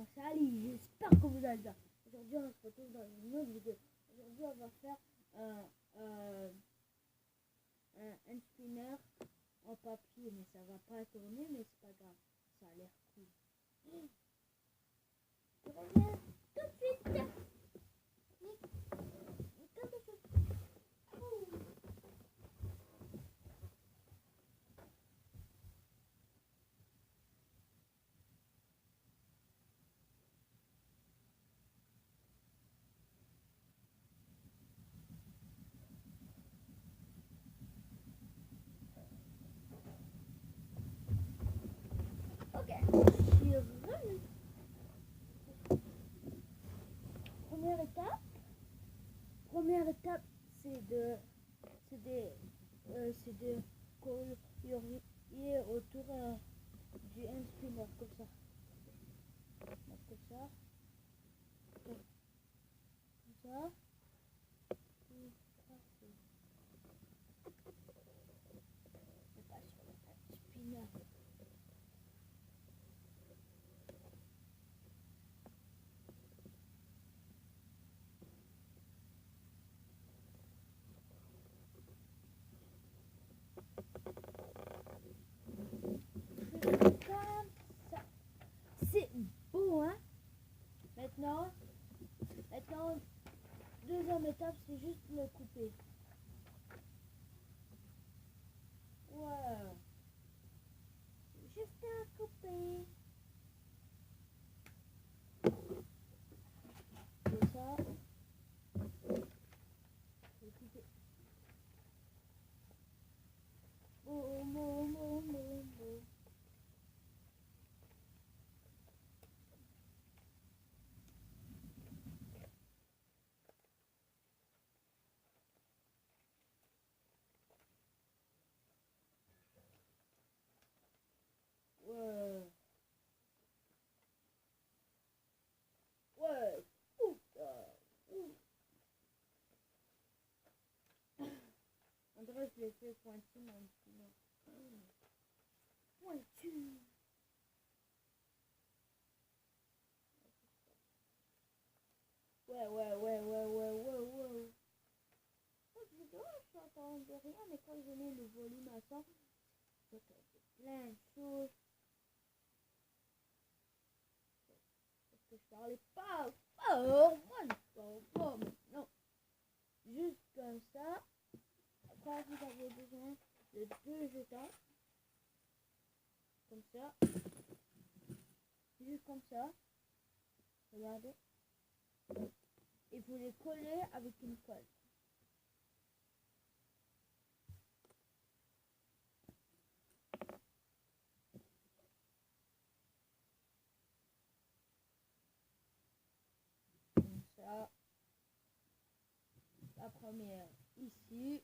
Salut, j'espère que vous allez bien. Aujourd'hui, on se retrouve dans une autre vidéo. Aujourd'hui, on va faire un spinner en papier, mais ça va pas tourner, mais c'est pas grave. Ça a l'air cool. Je reviens tout de suite. Ok, je suis revenue. Première étape, c'est de colorier autour du hand spinner comme ça. Comme ça. Comme ça. On passe sur le hand spinner. C'est beau, hein? Maintenant, deuxième étape, c'est juste le couper. Ouais. Juste à couper. Et ça, je vais couper. Boum, boum, boum, boum, boum. Ouais. Ouais. Putain. On dirait que je l'ai fait pointu, mon petit. Pointu. Ouais. Cette vidéo, je n'entendais rien, mais quand je mets le volume à 100, c'est plein de choses. Parce que je parlais pas fort. Moi, je parle fort, mais non. Juste comme ça. Après, vous avez besoin de 2 jetons. Comme ça. Juste comme ça. Regardez. Et vous les collez avec une colle. Comme ça. La première ici.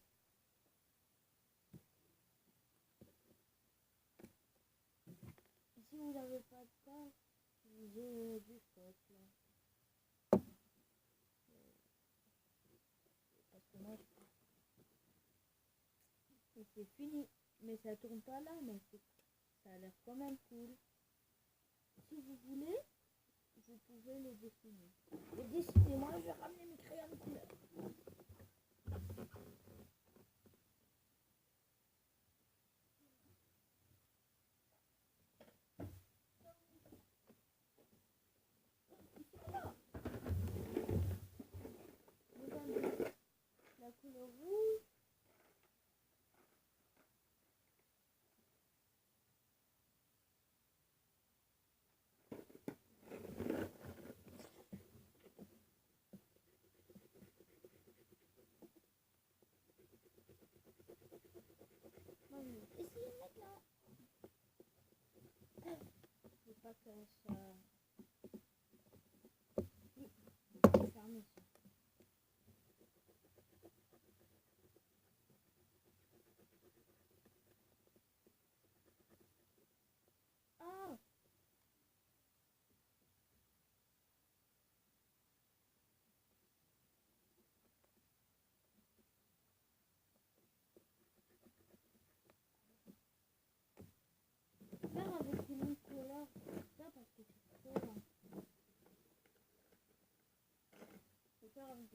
Si vous n'avez pas de colle, vous avez du scotch là. Parce que moi, et c'est fini. Mais ça tourne pas là, mais ça a l'air quand même cool. Si vous voulez, vous pouvez le dessiner. Et dessinez-moi, je vais ramener mes crayons de couleur. Vous avez la couleur rouge. Moi, je vais essayer maintenant. Je veux pas que ça... Oui, c'est fermé ça. Ah!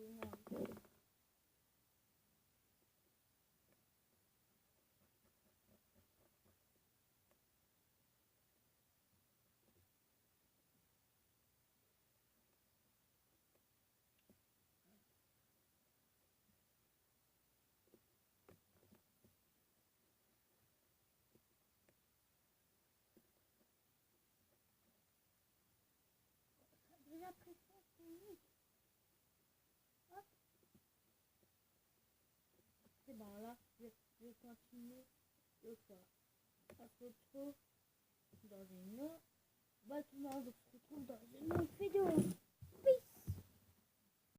dommage. J'ai l'impression que c'est unique. Hop. C'est bon, là, je vais continuer le soir. On se retrouve dans une autre... Bah, on se retrouve dans une autre vidéo.